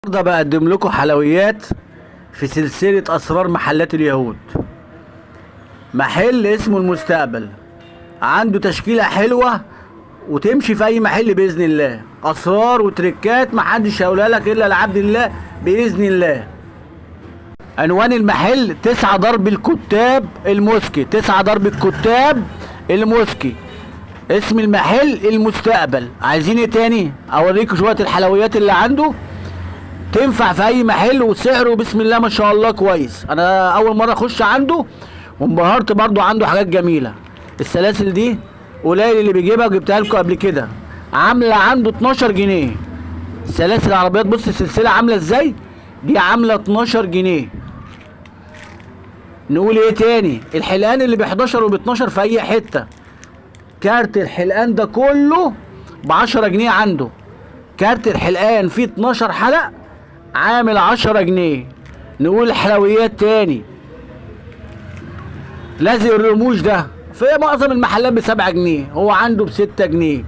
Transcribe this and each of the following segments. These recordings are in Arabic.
النهارده بقدم لكم حلويات في سلسلة أسرار محلات اليهود. محل اسمه المستقبل، عنده تشكيلة حلوة وتمشي في أي محل بإذن الله. أسرار وتركات محدش هيقولها لك إلا لعبد الله بإذن الله. عنوان المحل 9 ضرب الكتاب الموسكي، 9 ضرب الكتاب الموسكي. اسم المحل المستقبل. عايزين ايه تاني؟ اوريكم شوية الحلويات اللي عنده تنفع في اي محل، وسعره بسم الله ما شاء الله كويس. انا اول مرة اخش عنده وانبهرت، برضو عنده حاجات جميلة. السلاسل دي قليل اللي بيجيبها، وجبتها لكم قبل كده، عاملة عنده 12 جنيه. سلاسل العربيات، بص السلسلة عاملة ازاي، دي عاملة 12 جنيه. نقول ايه تاني؟ الحلقان اللي ب 11 وب 12 في اي حتة. كارت الحلقان ده كله ب 10 جنيه عنده. كارت الحلقان فيه 12 حلق عامل 10 جنيه. نقول حلويات تاني. لازق الرموش ده في معظم المحلات ب 7 جنيه، هو عنده ب 6 جنيه.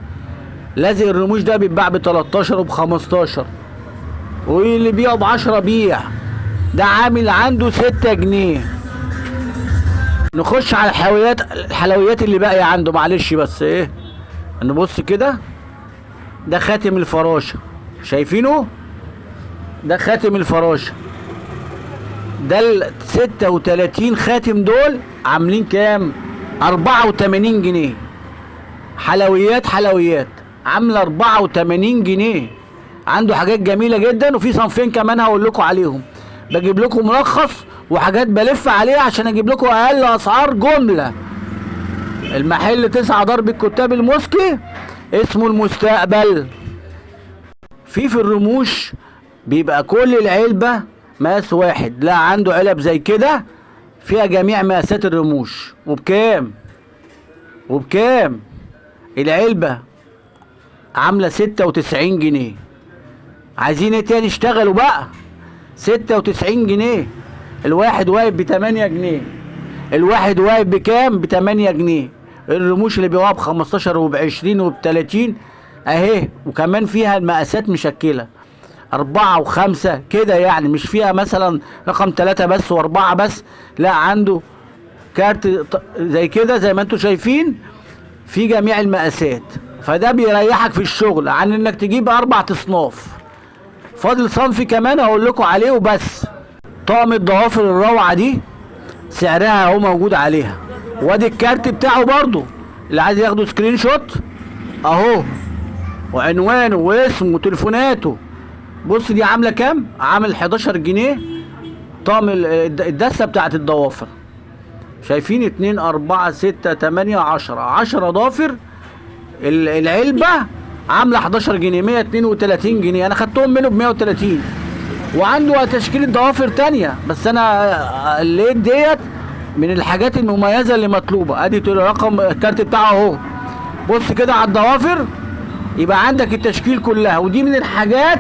لازق الرموش ده بيتباع ب 13 وب 15، واللي بيعه ب 10 بيع. ده عامل عنده 6 جنيه. نخش على الحلويات اللي باقيه عنده. معلش بس ايه، نبص كده. ده خاتم الفراشه، شايفينه؟ ده خاتم الفراشه. ده ال 36 خاتم دول عاملين كام؟ 84 جنيه. حلويات عامله 84 جنيه. عنده حاجات جميله جدا، وفي صنفين كمان هقول لكم عليهم. بجيب لكم ملخص وحاجات بلف عليها عشان اجيب لكم اقل اسعار جمله. المحل 9 ضرب الكتاب الموسكي، اسمه المستقبل. في الرموش بيبقى كل العلبه مقاس واحد، لا عنده علب زي كده فيها جميع مقاسات الرموش. وبكام العلبه؟ عامله 96 جنيه. عايزين ايه تاني؟ اشتغلوا بقى. 96 جنيه. الواحد واقف ب 8 جنيه. الواحد واقف بكام؟ ب 8 جنيه. الرموش اللي بيقع ب 15 وب 20 وب 30 اهي، وكمان فيها المقاسات مشكله 4 و5 كده، يعني مش فيها مثلا رقم 3 بس و4 بس، لا عنده كارت زي كده زي ما انتم شايفين في جميع المقاسات. فده بيريحك في الشغل عن انك تجيب 4 اصناف. فاضل صنف كمان هقول لكم عليه وبس. طقم الضوافر الروعه دي سعرها اهو موجود عليها، وادي الكارت بتاعه برضو اللي عايز ياخده سكرين شوت اهو، وعنوانه واسمه وتليفوناته. بص دي عامله كام؟ عامل 11 جنيه. طقم الدسه بتاعت الضوافر، شايفين؟ 2 4 6 8 10 ضافر. العلبه عامله 11 جنيه، 132 جنيه. انا خدتهم منه ب 130. وعنده تشكيله ضوافر تانية، بس انا لقيت ديت من الحاجات المميزه اللي مطلوبه. ادي رقم الكارت بتاعه اهو. بص كده على الضوافر، يبقى عندك التشكيل كلها. ودي من الحاجات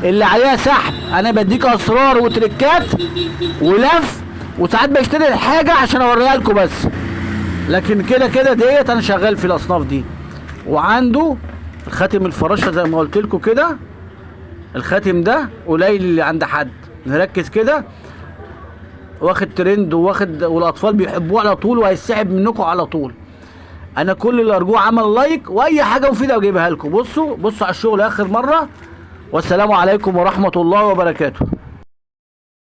اللي عليها سحب. انا بديك اسرار وتركات ولف، وساعات بشتري الحاجه عشان اوريها لكم بس، لكن كده ديت انا شغال في الاصناف دي. وعنده الخاتم الفراشه زي ما قلت لكم كده. الخاتم ده قليل اللي عند حد، نركز كده. واخد ترند والاطفال بيحبوه على طول، وهيسحب منكم على طول. انا كل اللي ارجوه عمل لايك، واي حاجه مفيده اجيبها لكم. بصوا على الشغل اخر مره. والسلام عليكم ورحمه الله وبركاته.